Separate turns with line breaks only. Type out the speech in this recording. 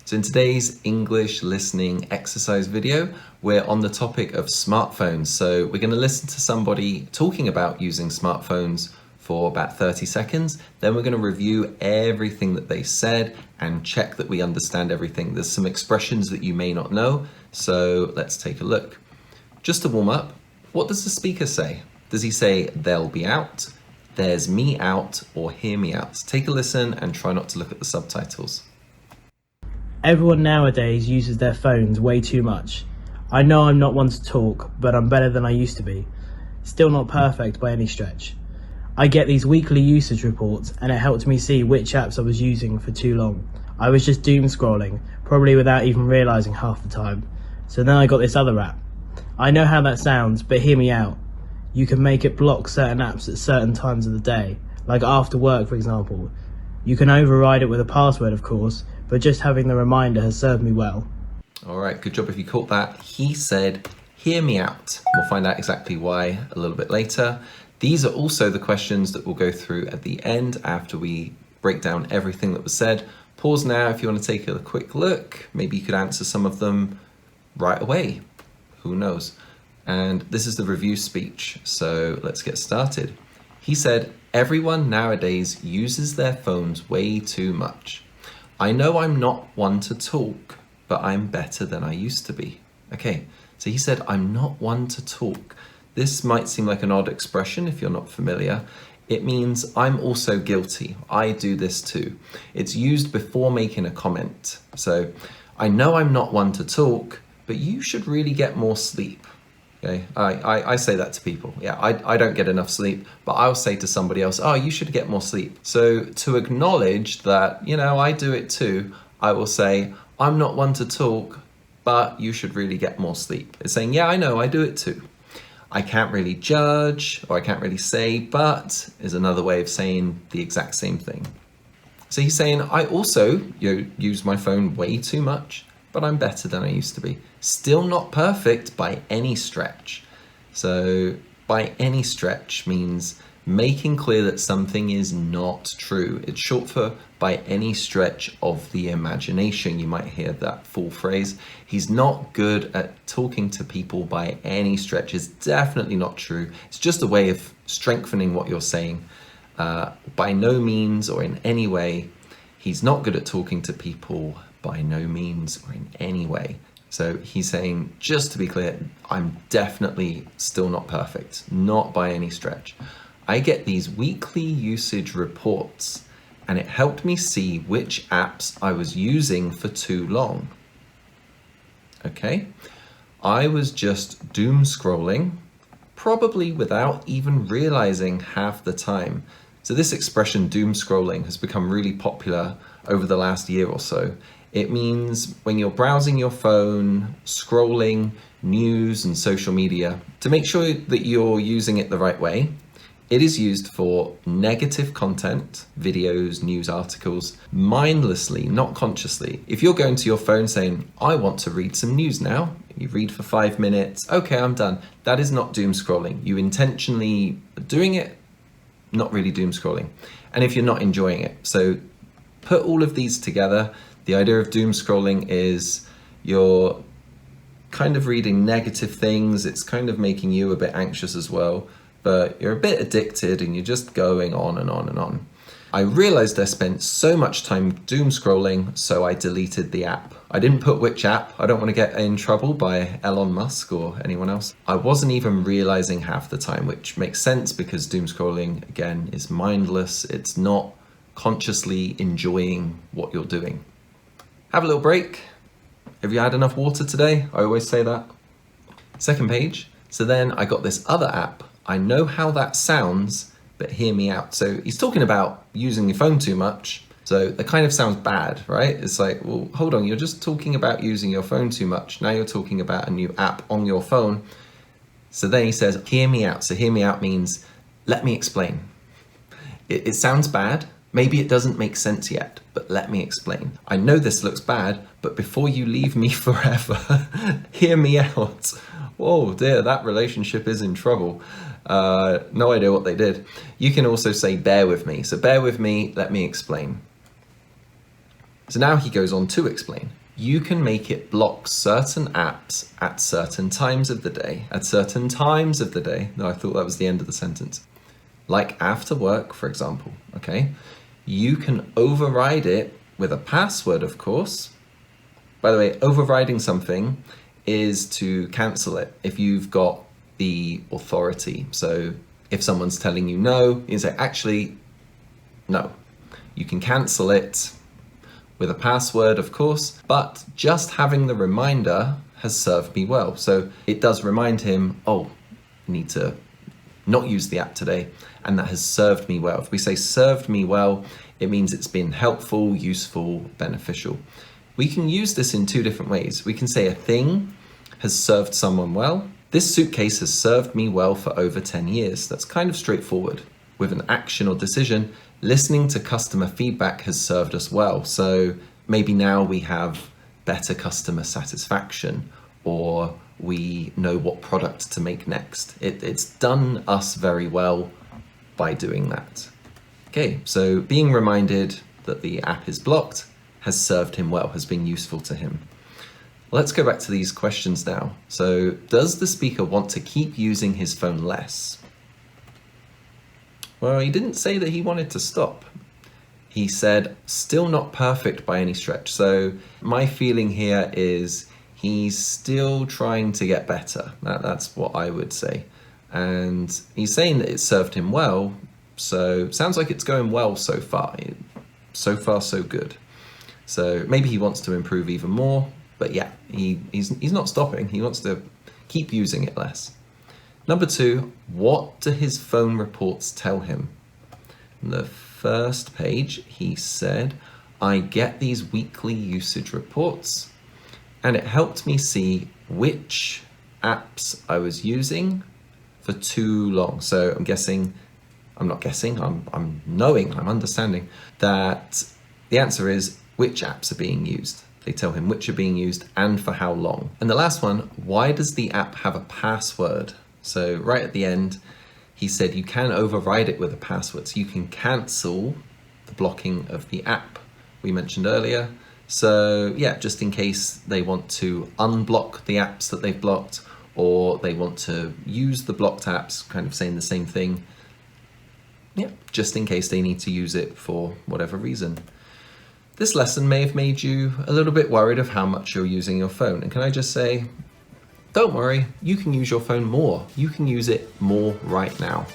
So in today's English listening exercise video, we're on the topic of smartphones. So we're going to listen to somebody talking about using smartphones for about 30 seconds. Then we're going to review everything that they said and check that we understand everything. There's some expressions that you may not know, so let's take a look. Just to warm up, what does the speaker say? Does he say, they'll be out, there's me out, or hear me out? Take a listen and try not to look at the subtitles.
Everyone nowadays uses their phones way too much. I know I'm not one to talk, but I'm better than I used to be. Still not perfect by any stretch. I get these weekly usage reports and it helped me see which apps I was using for too long. I was just doom scrolling, probably without even realising half the time. So then I got this other app. I know how that sounds, but hear me out. You can make it block certain apps at certain times of the day, like after work for example. You can override it with a password of course, but just having the reminder has served me well.
All right, good job if you caught that. He said, hear me out. We'll find out exactly why a little bit later. These are also the questions that we'll go through at the end after we break down everything that was said. Pause now if you want to take a quick look. Maybe you could answer some of them right away. Who knows? And this is the review speech, so let's get started. He said, everyone nowadays uses their phones way too much. I know I'm not one to talk, but I'm better than I used to be. Okay, so he said, I'm not one to talk. This might seem like an odd expression if you're not familiar. It means I'm also guilty. I do this too. It's used before making a comment. So I know I'm not one to talk, but you should really get more sleep. Okay, I say that to people. Yeah, I don't get enough sleep, but I'll say to somebody else, oh, you should get more sleep. So to acknowledge that, I do it too, I will say, I'm not one to talk, but you should really get more sleep. It's saying, yeah, I know, I do it too. I can't really judge, or I can't really say, but is another way of saying the exact same thing. So he's saying, I also use my phone way too much, but I'm better than I used to be. Still not perfect by any stretch. So by any stretch means making clear that something is not true. It's short for by any stretch of the imagination. You might hear that full phrase. He's not good at talking to people by any stretch. It's definitely not true. It's just a way of strengthening what you're saying. By no means or in any way, he's not good at talking to people by no means or in any way. So he's saying, just to be clear, I'm definitely still not perfect, not by any stretch. I get these weekly usage reports and it helped me see which apps I was using for too long. Okay, I was just doom scrolling, probably without even realizing half the time. So this expression doom scrolling has become really popular over the last year or so. It means when you're browsing your phone, scrolling news and social media, to make sure that you're using it the right way, it is used for negative content, videos, news articles, mindlessly, not consciously. If you're going to your phone saying, I want to read some news now, you read for 5 minutes, okay, I'm done. That is not doom scrolling. You intentionally are doing it, not really doom scrolling. And if you're not enjoying it. So put all of these together. The idea of doom scrolling is you're kind of reading negative things. It's kind of making you a bit anxious as well, but you're a bit addicted and you're just going on and on and on. I realized I spent so much time doom scrolling, so I deleted the app. I didn't put which app. I don't want to get in trouble by Elon Musk or anyone else. I wasn't even realizing half the time, which makes sense because doom scrolling, again, is mindless. It's not consciously enjoying what you're doing. Have a little break. Have you had enough water today? I always say that. Second page. So then I got this other app. I know how that sounds, but hear me out. So he's talking about using your phone too much. So that kind of sounds bad, right? It's like, well, hold on. You're just talking about using your phone too much. Now you're talking about a new app on your phone. So then he says, hear me out. So hear me out means, let me explain. It sounds bad. Maybe it doesn't make sense yet, but let me explain. I know this looks bad, but before you leave me forever, hear me out. Oh dear, that relationship is in trouble. No idea what they did. You can also say, bear with me. So bear with me, let me explain. So now he goes on to explain. you can make it block certain apps at certain times of the day. At certain times of the day. No, I thought that was the end of the sentence. Like after work, for example, okay? You can override it with a password, of course. By the way, overriding something is to cancel it if you've got the authority. So if someone's telling you no, you say, actually, no. You can cancel it with a password, of course, but just having the reminder has served me well. So it does remind him, oh, I need to not use the app today, and that has served me well. If we say served me well, it means it's been helpful, useful, beneficial. We can use this in two different ways. We can say a thing has served someone well. This suitcase has served me well for over 10 years. That's kind of straightforward. With an action or decision, listening to customer feedback has served us well. So maybe now we have better customer satisfaction, or we know what product to make next. It's done us very well by doing that. Okay, so being reminded that the app is blocked has served him well, has been useful to him. Let's go back to these questions now. So, does the speaker want to keep using his phone less? Well, he didn't say that he wanted to stop. He said, still not perfect by any stretch. So my feeling here is he's still trying to get better. That's what I would say. And he's saying that it served him well. So sounds like it's going well so far. So far, so good. So maybe he wants to improve even more. But yeah, he's not stopping. He wants to keep using it less. Number 2, what do his phone reports tell him? On the first page, he said, I get these weekly usage reports, and it helped me see which apps I was using for too long. So I'm knowing, I'm understanding that the answer is which apps are being used. They tell him which are being used and for how long. And the last one, why does the app have a password? So right at the end, he said you can override it with a password. So you can cancel the blocking of the app we mentioned earlier. So yeah, just in case they want to unblock the apps that they've blocked, or they want to use the blocked apps, kind of saying the same thing. Yeah, just in case they need to use it for whatever reason. This lesson may have made you a little bit worried of how much you're using your phone. And can I just say, don't worry, you can use your phone more. You can use it more right now.